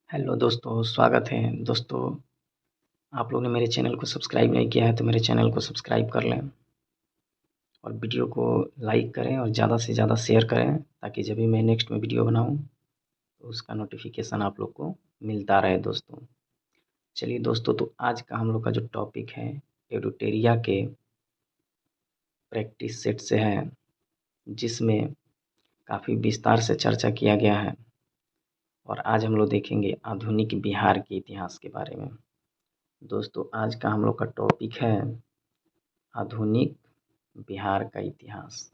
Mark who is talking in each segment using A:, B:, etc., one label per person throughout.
A: Hello दोस्तों, स्वागत है। दोस्तों, आप लोगों ने मेरे चैनल को सब्सक्राइब नहीं किया है तो मेरे चैनल को सब्सक्राइब कर लें और वीडियो को लाइक करें और ज़्यादा से ज़्यादा शेयर करें ताकि जब भी मैं नेक्स्ट में वीडियो बनाऊं तो उसका नोटिफिकेशन आप लोग को मिलता रहे दोस्तों। चलिए दोस्तों, तो आज का हम लोग का जो टॉपिक है एडुटेरिया के प्रैक्टिस सेट से है, जिसमें काफ़ी विस्तार से चर्चा किया गया है और आज हम लोग देखेंगे आधुनिक बिहार के इतिहास के बारे में। दोस्तों, आज का हम लोग का टॉपिक है आधुनिक बिहार का इतिहास।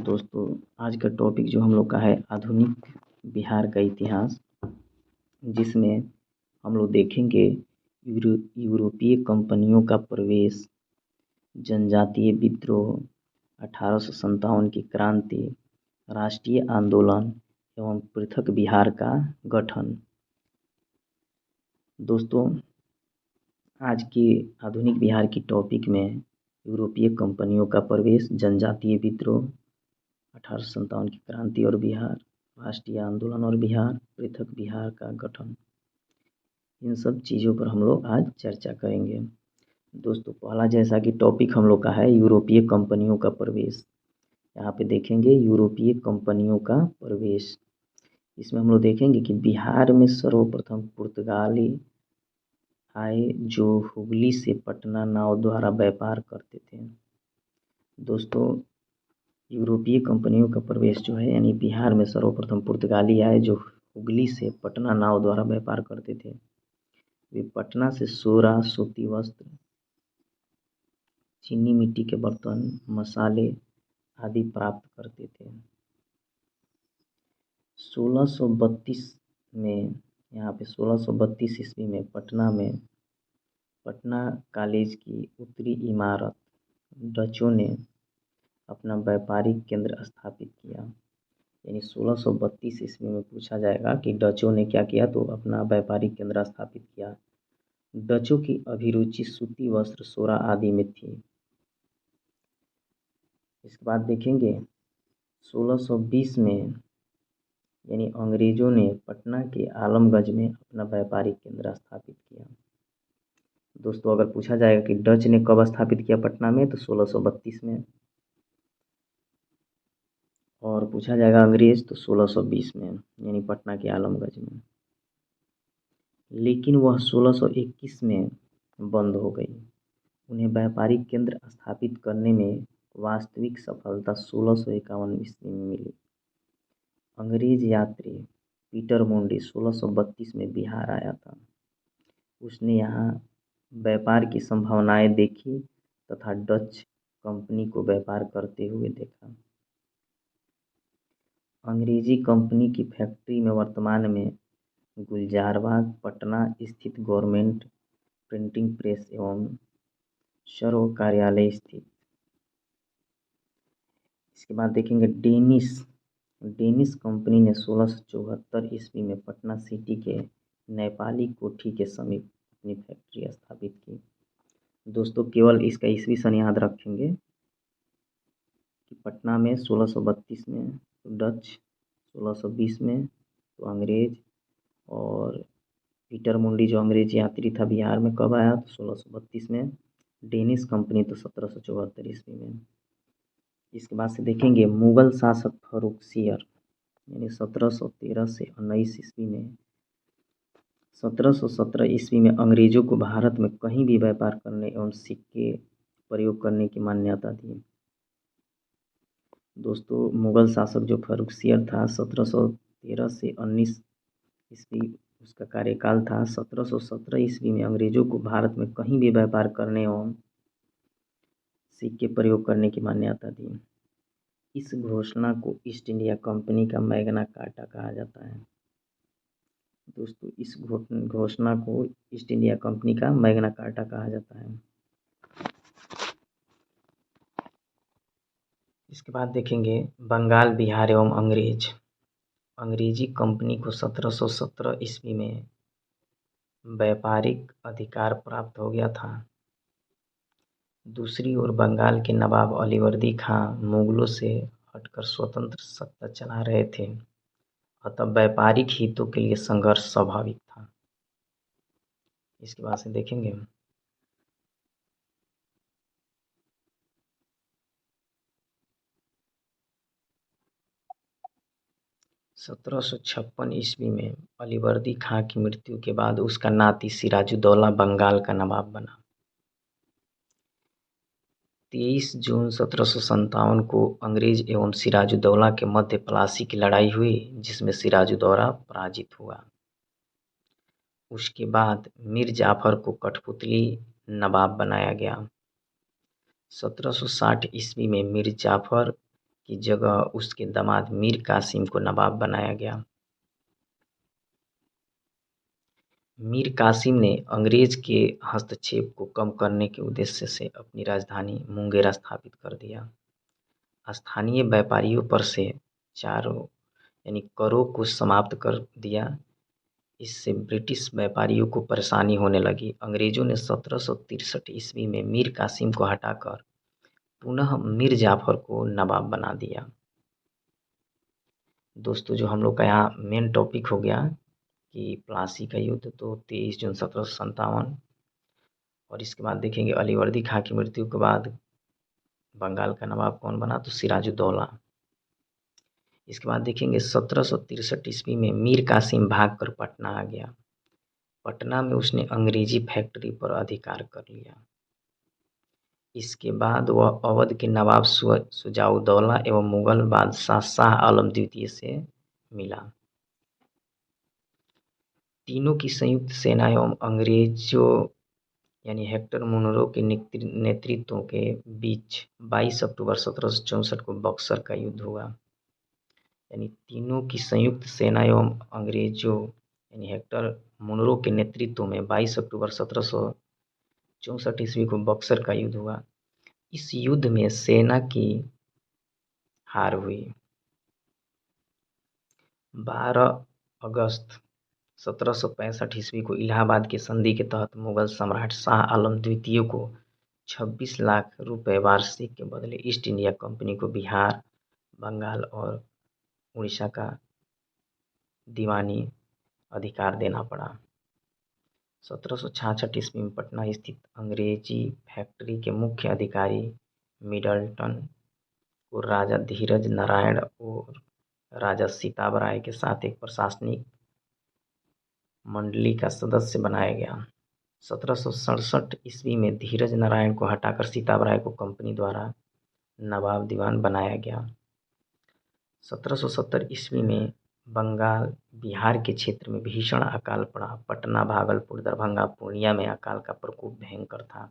A: दोस्तों, आज का टॉपिक जो हम लोग का है आधुनिक बिहार का इतिहास, जिसमें हम लोग देखेंगे यूरोपीय कंपनियों का प्रवेश, जनजातीय विद्रोह, 1857 की क्रांति, राष्ट्रीय आंदोलन एवं पृथक बिहार का गठन। दोस्तों, आज के आधुनिक बिहार की टॉपिक में यूरोपीय कंपनियों का प्रवेश, जनजातीय विद्रोह, 1857 की क्रांति और बिहार, राष्ट्रीय आंदोलन और बिहार, पृथक बिहार का गठन, इन सब चीज़ों पर हम लोग आज चर्चा करेंगे। दोस्तों, पहला जैसा कि टॉपिक हम लोग का है यूरोपीय कंपनियों का प्रवेश। यहाँ पे देखेंगे यूरोपीय कंपनियों का प्रवेश। इसमें हम लोग देखेंगे कि बिहार में सर्वप्रथम पुर्तगाली आए जो हुगली से पटना नाव द्वारा व्यापार करते थे। दोस्तों, यूरोपीय कंपनियों का प्रवेश जो है यानी बिहार में सर्वप्रथम पुर्तगाली आए जो हुगली से पटना नाव द्वारा व्यापार करते थे। वे पटना से सोरा, सूती वस्त्र, चीनी मिट्टी के बर्तन, मसाले आदि प्राप्त करते थे। 1632 में यहाँ पे 1632 ईस्वी में पटना कॉलेज की उत्तरी इमारत डचों ने अपना व्यापारिक केंद्र स्थापित किया। यानी 1632 ईस्वी में पूछा जाएगा कि डचों ने क्या किया, तो अपना व्यापारिक केंद्र स्थापित किया। डचों की अभिरुचि सूती वस्त्र, सोरा आदि में थी। इसके बाद देखेंगे 1620 में यानी अंग्रेजों ने पटना के आलमगंज में अपना व्यापारिक केंद्र स्थापित किया। दोस्तों, अगर पूछा जाएगा कि डच ने कब स्थापित किया पटना में, तो 1632 में, और पूछा जाएगा अंग्रेज तो 1620 में यानी पटना के आलमगंज में। लेकिन वह 1621 में बंद हो गई। उन्हें व्यापारिक केंद्र स्थापित करने में वास्तविक सफलता 1651 ईस्वी में मिली। अंग्रेज यात्री पीटर मोंडी 1632 में बिहार आया था। उसने यहाँ व्यापार की संभावनाएं देखी तथा डच कंपनी को व्यापार करते हुए देखा। अंग्रेजी कंपनी की फैक्ट्री में वर्तमान में गुलजारबाग पटना स्थित गवर्नमेंट प्रिंटिंग प्रेस एवं सर्व कार्यालय स्थित। इसके बाद देखेंगे डेनिस कंपनी ने 1674 ईस्वी में पटना सिटी के नेपाली कोठी के समीप अपनी फैक्ट्री स्थापित की। दोस्तों, केवल इसका ईस्वी सन याद रखेंगे कि पटना में 1632 में तो डच, 1620 में तो अंग्रेज, और पीटर मुंडी जो अंग्रेज यात्री था बिहार में कब आया, तो 1632 में। डेनिस कंपनी तो 1774 ईस्वी में। इसके बाद से देखेंगे मुगल शासक फर्रुखसियर यानी 1713 से 19 ईस्वी में। 1717 ईस्वी में अंग्रेजों को भारत में कहीं भी व्यापार करने एवं सिक्के प्रयोग करने की मान्यता दी। दोस्तों, मुगल शासक जो फर्रुखसियर था 1713 से 19 ईस्वी उसका कार्यकाल था। 1717 ईस्वी में अंग्रेजों को भारत में कहीं भी व्यापार करने एवं सिक्के प्रयोग करने की मान्यता दी। इस घोषणा को ईस्ट इंडिया कंपनी का मैग्ना कार्टा कहा जाता है। दोस्तों, इस घोषणा को ईस्ट इंडिया कंपनी का मैग्ना कार्टा कहा जाता है। इसके बाद देखेंगे बंगाल, बिहार एवं अंग्रेज। अंग्रेजी कंपनी को 1717 ईस्वी में व्यापारिक अधिकार प्राप्त हो गया था। दूसरी ओर बंगाल के नवाब अलीवर्दी खां मुगलों से हटकर स्वतंत्र सत्ता चला रहे थे। अतः व्यापारिक हितों के लिए संघर्ष स्वाभाविक था। इसके बाद से देखेंगे हम 1756 ईस्वी में अलीवर्दी खां की मृत्यु के बाद उसका नाती सिराजुद्दौला बंगाल का नवाब बना। 23 जून 1757 को अंग्रेज एवं सिराजुद्दौला के मध्य प्लासी की लड़ाई हुई, जिसमें सिराजुद्दौला पराजित हुआ। उसके बाद मीर जाफर को कठपुतली नवाब बनाया गया। 1760 ईस्वी में मीर जाफर की जगह उसके दामाद मीर कासिम को नवाब बनाया गया। मीर कासिम ने अंग्रेज के हस्तक्षेप को कम करने के उद्देश्य से अपनी राजधानी मुंगेर स्थापित कर दिया। स्थानीय व्यापारियों पर से चारों यानी करों को समाप्त कर दिया। इससे ब्रिटिश व्यापारियों को परेशानी होने लगी। अंग्रेजों ने 1763 ईस्वी में मीर कासिम को हटाकर पुनः मीर जाफर को नवाब बना दिया। दोस्तों, जो हम लोग का यहाँ मेन टॉपिक हो गया कि प्लासी का युद्ध, तो 23 जून 1757। और इसके बाद देखेंगे अलीवर्दी खां की मृत्यु के बाद बंगाल का नवाब कौन बना, तो सिराजुद्दौला। इसके बाद देखेंगे 1763 ईस्वी में मीर कासिम भागकर पटना आ गया। पटना में उसने अंग्रेजी फैक्ट्री पर अधिकार कर लिया। इसके बाद वह अवध के नवाब शुजाउद्दौला एवं मुगल बादशाह शाह आलम द्वितीय से मिला। तीनों की संयुक्त सेना एवं अंग्रेजों यानी हेक्टर मुनरो के नेतृत्व के बीच 22 अक्टूबर 1764 को बक्सर का युद्ध हुआ। यानी तीनों की संयुक्त सेना एवं अंग्रेजों यानी हेक्टर मुनरो के नेतृत्व में 22 अक्टूबर 1764 ईस्वी को बक्सर का युद्ध हुआ। इस युद्ध में सेना की हार हुई। 12 अगस्त 1765 ईस्वी को इलाहाबाद की संधि के तहत मुगल सम्राट शाह आलम द्वितीय को 26 लाख रुपए वार्षिक के बदले ईस्ट इंडिया कंपनी को बिहार, बंगाल और उड़ीसा का दीवानी अधिकार देना पड़ा। 1766 ईस्वी में पटना स्थित अंग्रेजी फैक्ट्री के मुख्य अधिकारी मिडलटन को राजा धीरज नारायण और राजा सीताब राय के साथ एक प्रशासनिक मंडली का सदस्य बनाया गया। 1767 ईस्वी में धीरज नारायण को हटाकर सीताब राय को कंपनी द्वारा नवाब दीवान बनाया गया। 1770 ईस्वी में बंगाल, बिहार के क्षेत्र में भीषण अकाल पड़ा। पटना, भागलपुर, दरभंगा, पूर्णिया में अकाल का प्रकोप भयंकर था।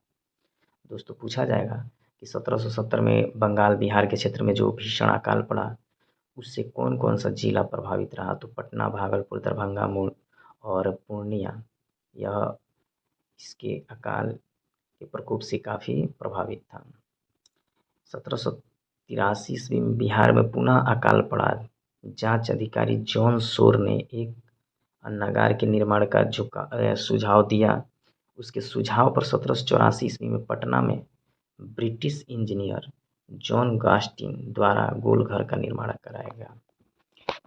A: दोस्तों, पूछा जाएगा कि 1770 में बंगाल, बिहार के क्षेत्र में जो भीषण अकाल पड़ा, उससे कौन कौन सा जिला प्रभावित रहा, तो पटना, भागलपुर, दरभंगा और पूर्णिया, यह इसके अकाल के प्रकोप से काफ़ी प्रभावित था। 1783 ईस्वी में बिहार में पुनः अकाल पड़ा। जांच अधिकारी जॉन शोर ने एक अन्नागार के निर्माण का सुझाव दिया। उसके सुझाव पर 1784 ईस्वी में पटना में ब्रिटिश इंजीनियर जॉन गास्टिन द्वारा गोलघर का निर्माण कराया गया।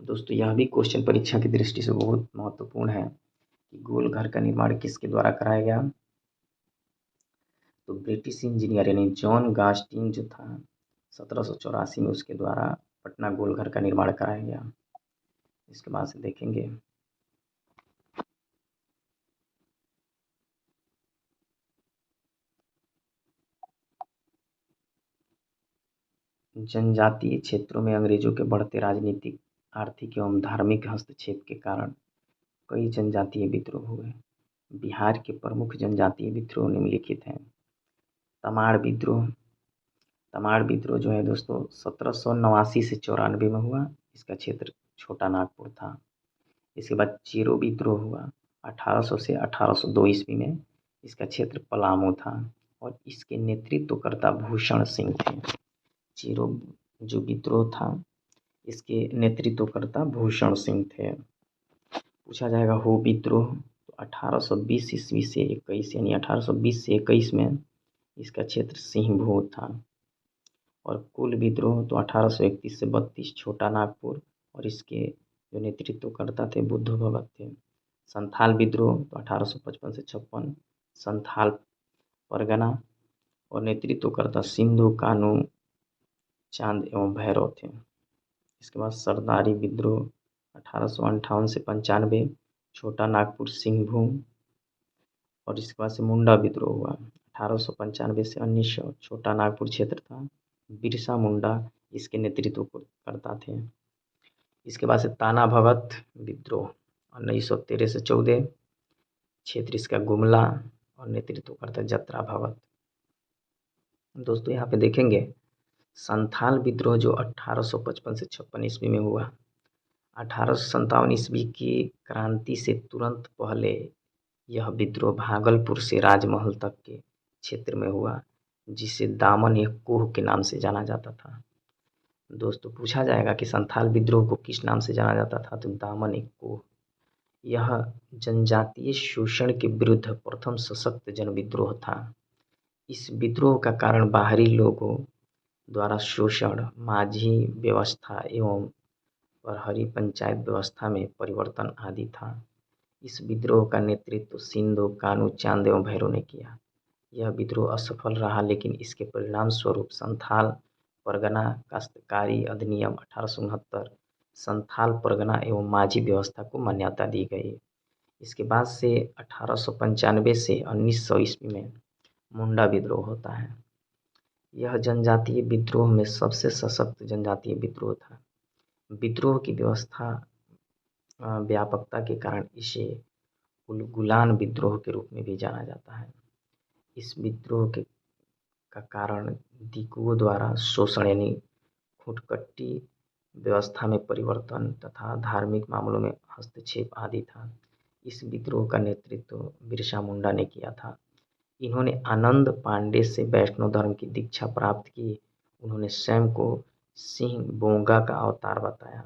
A: दोस्तों, यह भी क्वेश्चन परीक्षा की दृष्टि से बहुत महत्वपूर्ण है कि गोलघर का निर्माण किसके द्वारा कराया गया, तो ब्रिटिश इंजीनियर यानी जॉन गास्टिन जो था 1784 में, उसके द्वारा पटना गोलघर का निर्माण कराया गया। इसके बाद से देखेंगे जनजातीय क्षेत्रों में अंग्रेजों के बढ़ते राजनीतिक, आर्थिक एवं धार्मिक हस्तक्षेप के कारण कई जनजातीय विद्रोह हुए। बिहार के प्रमुख जनजातीय विद्रोह निम्नलिखित हैं। तमाड़ विद्रोह। तमाड़ विद्रोह जो है दोस्तों 1789 से 94 में हुआ। इसका क्षेत्र छोटा नागपुर था। इसके बाद चेरो विद्रोह हुआ 1800 से 1802 ईस्वी में। इसका क्षेत्र पलामू था और इसके नेतृत्वकर्ता भूषण सिंह थे। चेरो जो विद्रोह था, इसके नेतृत्वकर्ता भूषण सिंह थे। पूछा जाएगा हो विद्रोह, तो 1820 ईस्वी से 21 यानी 1820 से 21 में इसका क्षेत्र सिंहभू था। और कुल विद्रोह तो 1831 से 32 छोटा नागपुर और इसके जो नेतृत्वकर्ता थे बुद्ध भगत थे। संथाल विद्रोह तो 1855 से 56, संथाल परगना और नेतृत्वकर्ता सिंधु कानू चांद एवं भैरव थे। इसके बाद सरदारी विद्रोह 1858 से 95, छोटा नागपुर सिंहभूम। और इसके बाद से मुंडा विद्रोह हुआ 1895 से 1900, छोटा नागपुर क्षेत्र था। बिरसा मुंडा इसके नेतृत्व करता थे। इसके बाद से ताना भगत विद्रोह 1913 से 14, क्षेत्र इसका गुमला और नेतृत्व करता जत्रा भगत। दोस्तों यहाँ पे देखेंगे संथाल विद्रोह जो 1855 से 56 ईस्वी में हुआ। 1857 ईस्वी की क्रांति से तुरंत पहले यह विद्रोह भागलपुर से राजमहल तक के क्षेत्र में हुआ, जिसे दामन एक कोह के नाम से जाना जाता था। दोस्तों पूछा जाएगा कि संथाल विद्रोह को किस नाम से जाना जाता था, तो दामन एक कोह। यह जनजातीय शोषण के विरुद्ध प्रथम सशक्त जन विद्रोह था। इस विद्रोह का कारण बाहरी लोगों द्वारा शोषण, माझी व्यवस्था एवं प्रहरी पंचायत व्यवस्था में परिवर्तन आदि था। इस विद्रोह का नेतृत्व सिंधु कानू चांद एवं भैरव ने किया। यह विद्रोह असफल रहा, लेकिन इसके परिणाम स्वरूप संथाल परगना काश्तकारी अधिनियम 1869, संथाल परगना एवं माझी व्यवस्था को मान्यता दी गई। इसके बाद से 1895 से 1900 ईस्वी में मुंडा विद्रोह होता है। यह जनजातीय विद्रोह में सबसे सशक्त जनजातीय विद्रोह था। विद्रोह की व्यवस्था व्यापकता के कारण इसे उलगुलान विद्रोह के रूप में भी जाना जाता है। इस विद्रोह के का कारण दिकुओं द्वारा शोषण यानी खुटकट्टी व्यवस्था में परिवर्तन तथा धार्मिक मामलों में हस्तक्षेप आदि था। इस विद्रोह का नेतृत्व बिरसा मुंडा ने किया था। इन्होंने आनंद पांडे से वैष्णव धर्म की दीक्षा प्राप्त की। उन्होंने स्वयं को सिंह बोंगा का अवतार बताया।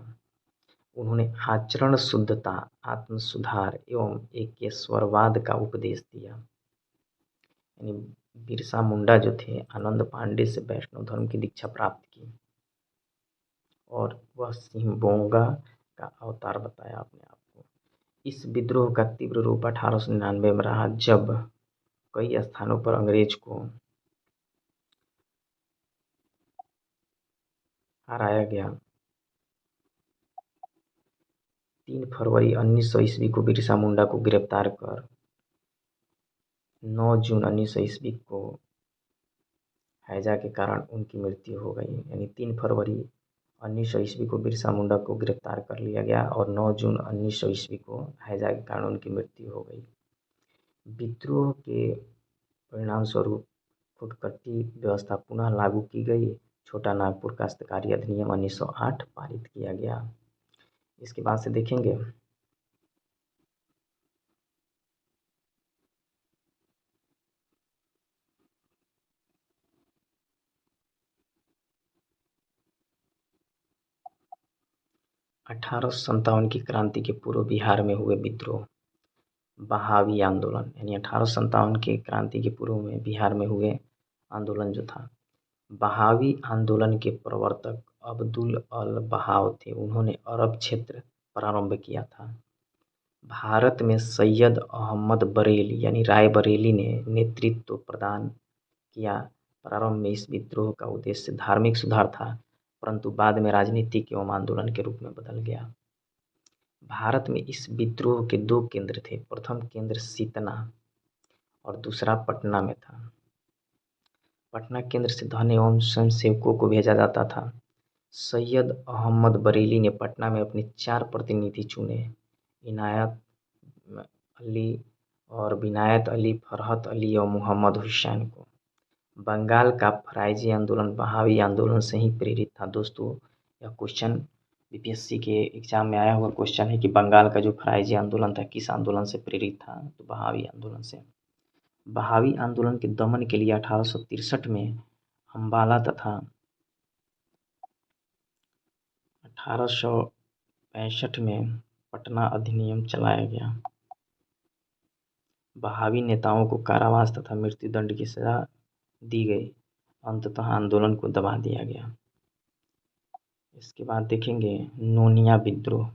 A: उन्होंने आचरण शुद्धता, आत्म सुधार एवं एकेश्वरवाद का उपदेश दिया। यानी बिरसा मुंडा जो थे आनंद पांडे से वैष्णव धर्म की दीक्षा प्राप्त की और वह सिंह बोंगा का अवतार बताया अपने आप को। इस विद्रोह का तीव्र रूप 1899 में रहा, जब कई स्थानों पर अंग्रेज को हराया गया। 3 फरवरी 1900 ईस्वी को बिरसा मुंडा को गिरफ्तार कर 9 जून 1900 ईस्वी को हैजा के कारण उनकी मृत्यु हो गई। यानी 3 फरवरी 1900 ईस्वी को बिरसा मुंडा को गिरफ्तार कर लिया गया और 9 जून 1900 ईस्वी को हैजा के कारण उनकी मृत्यु हो गई। विद्रोह के परिणाम स्वरूप खुटकट्टी व्यवस्था पुनः लागू की गई। छोटा नागपुर काश्तकारी अधिनियम 1908 पारित किया गया। इसके बाद से देखेंगे 1857 की क्रांति के पूर्व बिहार में हुए विद्रोह, बहावी आंदोलन। यानी 1857 की क्रांति के पूर्व में बिहार में हुए आंदोलन जो था, बहावी आंदोलन के प्रवर्तक अब्दुल अल बहाव थे। उन्होंने अरब क्षेत्र प्रारंभ किया था। भारत में सैयद अहमद बरेली यानी राय बरेली ने नेतृत्व प्रदान किया। प्रारंभ में इस विद्रोह का उद्देश्य धार्मिक सुधार था, परंतु बाद में राजनीतिक एवं आंदोलन के रूप में बदल गया। भारत में इस विद्रोह के 2 केंद्र थे। प्रथम केंद्र सीतना और दूसरा पटना में था। पटना केंद्र से धन एवं स्वयंसेवकों को भेजा जाता था। सैयद अहमद बरेली ने पटना में अपने 4 प्रतिनिधि चुने, इनायत अली और विनायत अली, फरहत अली और मोहम्मद हुसैन को। बंगाल का फराइजी आंदोलन बहावी आंदोलन से ही प्रेरित था। दोस्तों यह क्वेश्चन बीपीएससी के एग्जाम में आया हुआ क्वेश्चन है कि बंगाल का जो फराइजी आंदोलन था किस आंदोलन से प्रेरित था, तो बहावी आंदोलन से। बहावी आंदोलन के दमन के लिए 1863 में अम्बाला तथा 1865 में पटना अधिनियम चलाया गया। बहावी नेताओं को कारावास तथा मृत्युदंड की सजा दी गई। अंततः आंदोलन को दबा दिया गया। इसके बाद देखेंगे नोनिया विद्रोह।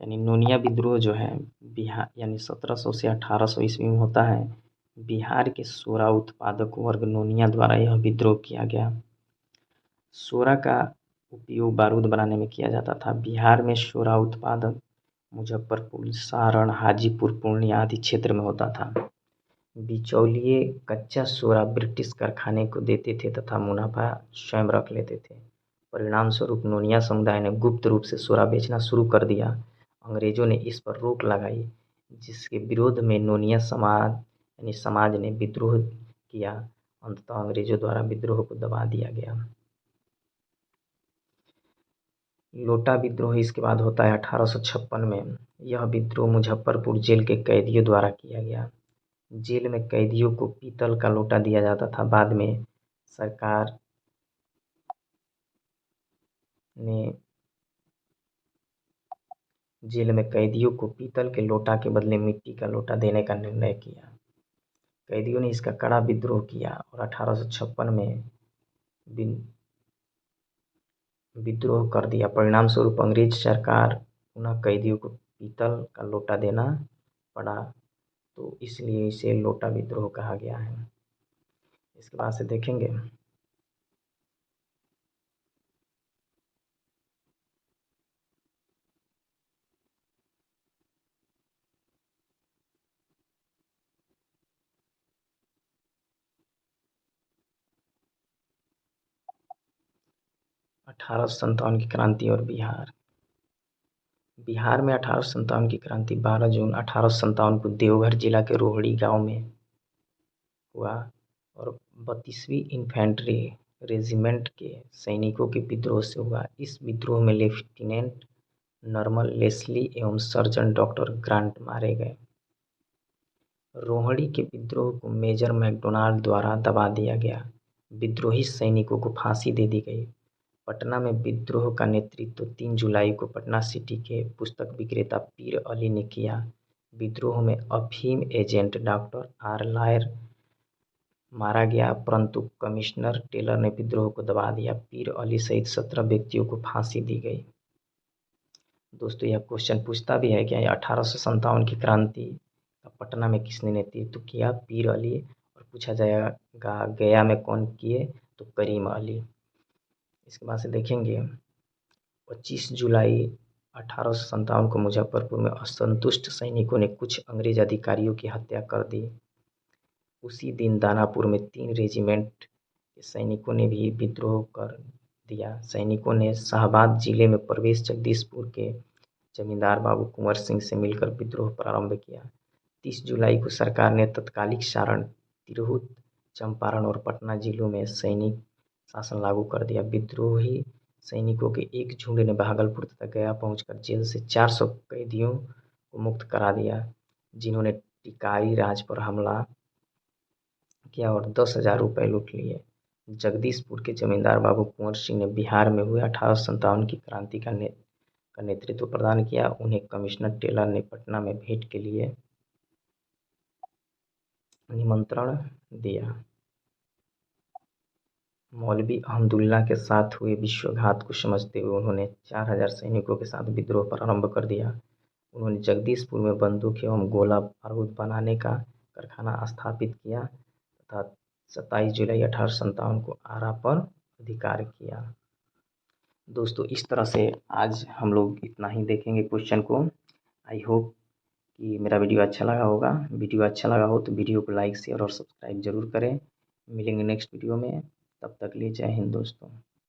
A: यानी नोनिया विद्रोह जो है बिहार यानी 1700 से 1800 ईस्वी में होता है। बिहार के सोरा उत्पादक वर्ग नोनिया द्वारा यह विद्रोह किया गया। सोरा का उपयोग बारूद बनाने में किया जाता था। बिहार में सोरा उत्पादक मुजफ्फरपुर, सारण, हाजीपुर, पूर्णिया आदि क्षेत्र में होता था। बिचौलिए कच्चा सोरा ब्रिटिश कारखाने को देते थे तथा मुनाफा स्वयं रख लेते थे। परिणाम स्वरूप नोनिया समुदाय ने गुप्त रूप से सोरा बेचना शुरू कर दिया। अंग्रेजों ने इस पर रोक लगाई, जिसके विरोध में नोनिया समाज ने विद्रोह किया। अंततः अंग्रेजों द्वारा विद्रोह को दबा दिया गया। लोटा विद्रोह इसके बाद होता है 1856 में। यह विद्रोह मुजफ्फरपुर जेल के कैदियों द्वारा किया गया। जेल में कैदियों को पीतल का लोटा दिया जाता था। बाद में सरकार ने जेल में कैदियों को पीतल के लोटा के बदले मिट्टी का लोटा देने का निर्णय किया। कैदियों ने इसका कड़ा विद्रोह किया और 1856 में विद्रोह कर दिया। परिणाम स्वरूप अंग्रेज सरकार पुनः कैदियों को पीतल का लोटा देना पड़ा, तो इसलिए इसे लोटा विद्रोह कहा गया है। इसके बाद से देखेंगे 1857 की क्रांति और बिहार। बिहार में 1857 की क्रांति 12 जून 1857 को देवघर जिला के रोहड़ी गांव में हुआ और 32वीं इन्फेंट्री रेजिमेंट के सैनिकों के विद्रोह से हुआ। इस विद्रोह में लेफ्टिनेंट नॉर्मन लेस्ली एवं सर्जन डॉक्टर ग्रांट मारे गए। रोहड़ी के विद्रोह को मेजर मैकडोनाल्ड द्वारा दबा दिया गया। विद्रोही सैनिकों को फांसी दे दी गई। पटना में विद्रोह का नेतृत्व 3 जुलाई को पटना सिटी के पुस्तक विक्रेता पीर अली ने किया। विद्रोह में अफीम एजेंट डॉक्टर आर लायर मारा गया, परंतु कमिश्नर टेलर ने विद्रोह को दबा दिया। पीर अली सहित 17 व्यक्तियों को फांसी दी गई। दोस्तों, यह क्वेश्चन पूछता भी है कि 1857 की क्रांति पटना में किसने नेतृत्व किया? पीर अली। और पूछा जाएगा गया में कौन किए? तो करीम अली। इसके बाद से देखेंगे 25 जुलाई 1857 को मुजफ्फरपुर में असंतुष्ट सैनिकों ने कुछ अंग्रेज अधिकारियों की हत्या कर दी। उसी दिन दानापुर में 3 रेजिमेंट के सैनिकों ने भी विद्रोह कर दिया। सैनिकों ने शाहाबाद जिले में प्रवेश जगदीशपुर के जमींदार बाबू कुंवर सिंह से मिलकर विद्रोह प्रारंभ किया। 30 जुलाई को सरकार ने तत्कालिक सारण, तिरहुत, चंपारण और पटना जिलों में सैनिक शासन लागू कर दिया। विद्रोही सैनिकों के एक झुंड ने भागलपुर तथा गया पहुंचकर जेल से 400 कैदियों को मुक्त करा दिया, जिन्होंने टिकारी राज पर हमला किया और 10,000 रुपये लूट लिए। जगदीशपुर के जमींदार बाबू कुंवर सिंह ने बिहार में हुए 1857 की क्रांति का नेतृत्व प्रदान किया। उन्हें कमिश्नर टेलर ने पटना में भेंट के लिए निमंत्रण दिया। मौलवी अहमदुल्ला के साथ हुए विश्वासघात को समझते हुए उन्होंने 4000 सैनिकों के साथ विद्रोह प्रारंभ कर दिया। उन्होंने जगदीशपुर में बंदूक एवं गोला बारूद बनाने का कारखाना स्थापित किया तथा 27 जुलाई 1857 को आरा पर अधिकार किया। दोस्तों, इस तरह से आज हम लोग इतना ही देखेंगे क्वेश्चन को। आई होप कि मेरा वीडियो अच्छा लगा होगा। वीडियो अच्छा लगा हो तो वीडियो को लाइक, शेयर और सब्सक्राइब जरूर करें। मिलेंगे नेक्स्ट वीडियो में, तब तक के लिए जय हिंद दोस्तों।